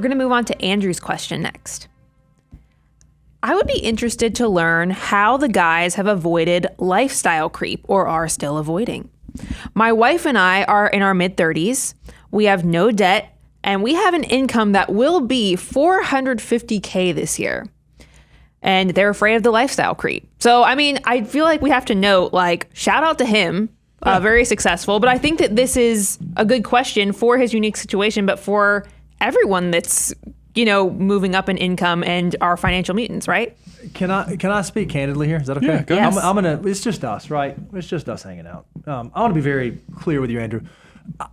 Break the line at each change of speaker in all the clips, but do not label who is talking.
We're going to move on to Andrew's question next. I would be interested to learn how the guys have avoided lifestyle creep or are still avoiding. My wife and I are in our mid-30s. We have no debt, and we have an income that will be $450K this year. And they're afraid of the lifestyle creep. So, I mean, I feel like we have to note, like, shout out to him, very successful. But I think that this is a good question for his unique situation, but for everyone that's, you know, moving up in income and are financial mutants, right?
Can I speak candidly here? Is that okay?
Yeah, go ahead.
Yes.
It's just us, right? It's just us hanging out. I want to be very clear with you, Andrew.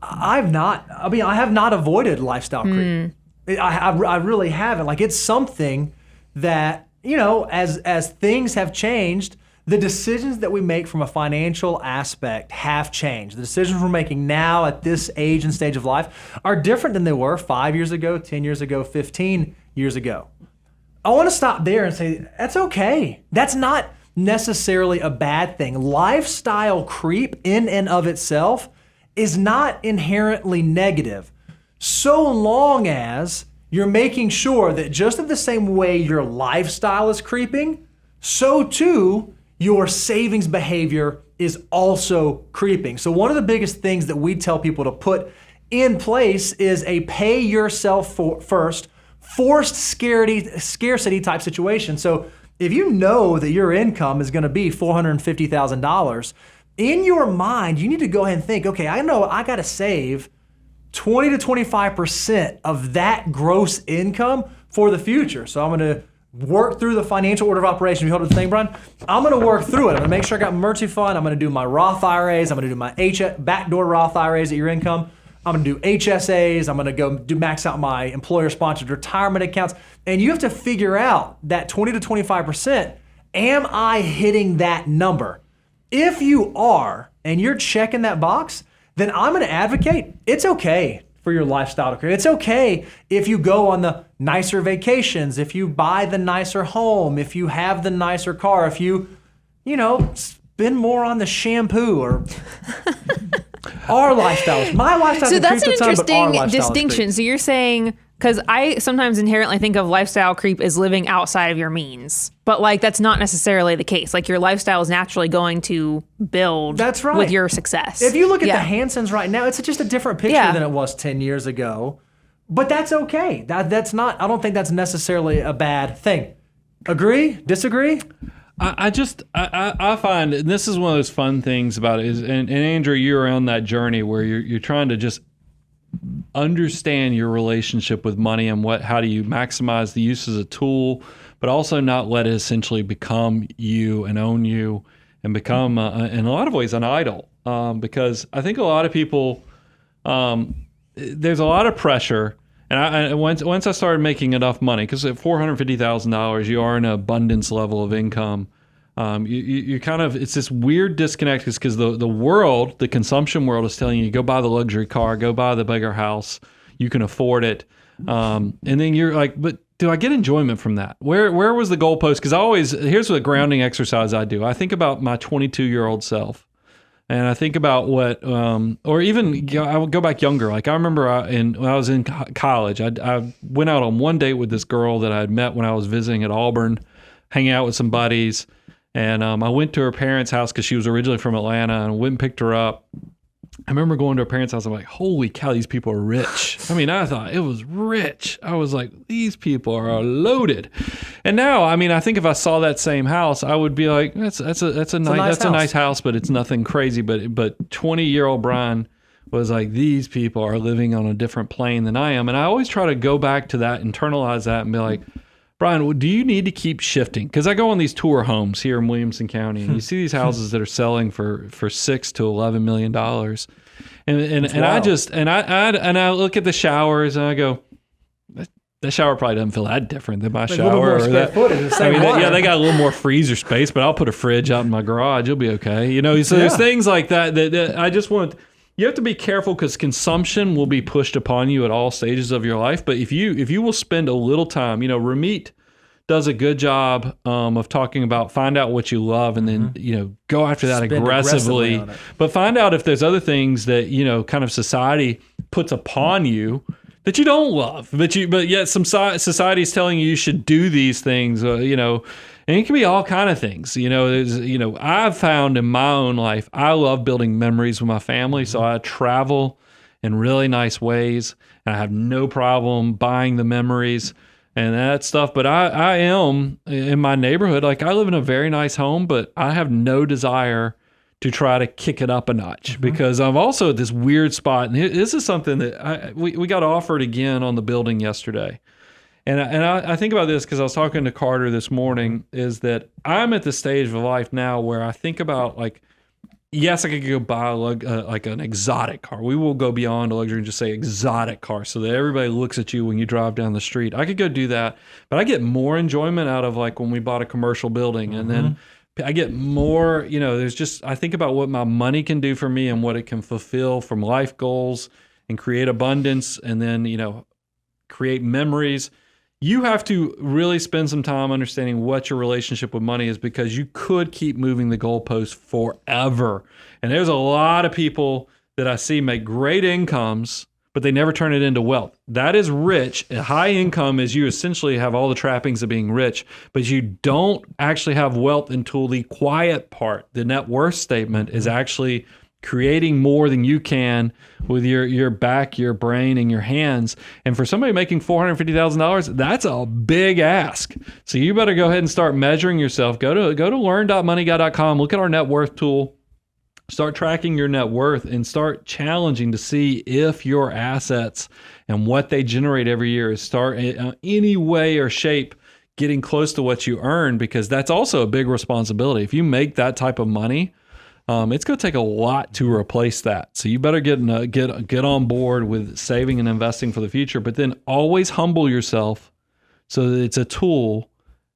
I have not avoided lifestyle creep. I really haven't. Like, it's something that, you know, as things have changed, the decisions that we make from a financial aspect have changed. The decisions we're making now at this age and stage of life are different than they were 5 years ago, 10 years ago, 15 years ago. I want to stop there and say, that's okay. That's not necessarily a bad thing. Lifestyle creep in and of itself is not inherently negative, so long as you're making sure that just in the same way your lifestyle is creeping, so too your savings behavior is also creeping. So one of the biggest things that we tell people to put in place is a pay yourself first, forced scarcity type situation. So if you know that your income is gonna be $450,000, in your mind, you need to go ahead and think, okay, I know I gotta save 20 to 25% of that gross income for the future. So I'm gonna work through the financial order of operations. You hold the thing, Brian? I'm gonna work through it. I'm gonna make sure I got emergency fund. I'm gonna do my Roth IRAs. I'm gonna do my backdoor Roth IRAs at your income. I'm gonna do HSAs. I'm gonna go max out my employer-sponsored retirement accounts. And you have to figure out that 20 to 25%, am I hitting that number? If you are, and you're checking that box, then I'm gonna advocate, it's okay for your lifestyle to create. It's okay if you go on the nicer vacations, if you buy the nicer home, if you have the nicer car, if you spend more on the shampoo or our lifestyles. My lifestyle.
So that's an interesting distinction. So you're saying, because I sometimes inherently think of lifestyle creep as living outside of your means, but like that's not necessarily the case. Like your lifestyle is naturally going to build
that's right.
with your success.
If you look at the Hansons right now, it's just a different picture than it was 10 years ago. But that's okay. That's not, I don't think that's necessarily a bad thing. Agree? Disagree?
I find, and this is one of those fun things about it, is, and Andrew, you're on that journey where you're trying to just understand your relationship with money and how do you maximize the use as a tool, but also not let it essentially become you and own you and become, in a lot of ways, an idol. Because I think a lot of people, there's a lot of pressure. And once I started making enough money, because at $450,000, you are in an abundance level of income. You kind of, it's this weird disconnect because the world, the consumption world is telling you, go buy the luxury car, go buy the bigger house, you can afford it. And then you're like, but do I get enjoyment from that? Where was the goalpost? Because here's what grounding exercise I do. I think about my 22-year-old self. And I think about what, or even I would go back younger. Like I remember when I was in college, I went out on one date with this girl that I had met when I was visiting at Auburn, hanging out with some buddies. And I went to her parents' house because she was originally from Atlanta, and went and picked her up. I remember going to her parents' house. I'm like, holy cow, these people are rich. I mean, I thought it was rich. I was like, these people are loaded. And now, I mean, I think if I saw that same house, I would be like, that's a nice house, but it's nothing crazy. But 20-year-old Brian was like, these people are living on a different plane than I am. And I always try to go back to that, internalize that, and be like, Brian, do you need to keep shifting? Because I go on these tour homes here in Williamson County, and you see these houses that are selling for $6 to $11 million, and I look at the showers and I go, that shower probably doesn't feel that different than my shower.
Or that,
they got a little more freezer space, but I'll put a fridge out in my garage. It'll be okay. So there's things like that I just want. You have to be careful because consumption will be pushed upon you at all stages of your life. But if you will spend a little time, Ramit does a good job of talking about find out what you love and then, go after that aggressively. But find out if there's other things that, kind of society puts upon you that you don't love, but yet society's telling you should do these things, and it can be all kind of things. I've found in my own life, I love building memories with my family. So I travel in really nice ways, and I have no problem buying the memories and that stuff. But I am in my neighborhood. Like, I live in a very nice home, but I have no desire to try to kick it up a notch, because I'm also at this weird spot. And this is something that we got offered again on the building yesterday. And I think about this because I was talking to Carter this morning, is that I'm at the stage of life now where I think about, like, yes, I could go buy like an exotic car. We will go beyond a luxury and just say exotic car so that everybody looks at you when you drive down the street. I could go do that, but I get more enjoyment out of, like, when we bought a commercial building, and then I get more, I think about what my money can do for me and what it can fulfill from life goals and create abundance, and then, create memories. You have to really spend some time understanding what your relationship with money is, because you could keep moving the goalposts forever. And there's a lot of people that I see make great incomes, but they never turn it into wealth. That is rich. A high income is you essentially have all the trappings of being rich, but you don't actually have wealth until the quiet part. The net worth statement is actually creating more than you can with your back, your brain, and your hands. And for somebody making $450,000, that's a big ask. So you better go ahead and start measuring yourself. Go to learn.moneyguy.com, look at our net worth tool, start tracking your net worth, and start challenging to see if your assets and what they generate every year is any way or shape getting close to what you earn, because that's also a big responsibility. If you make that type of money, it's going to take a lot to replace that. So you better get on board with saving and investing for the future, but then always humble yourself so that it's a tool,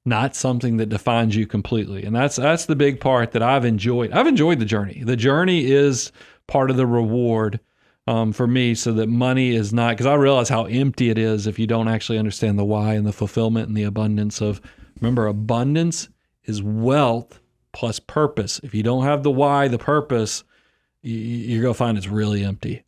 not something that defines you completely. And that's the big part that I've enjoyed. I've enjoyed the journey. The journey is part of the reward for me, so that money is not, because I realize how empty it is if you don't actually understand the why and the fulfillment and the abundance of, remember, abundance is wealth plus purpose. If you don't have the why, the purpose, you're going to find it's really empty.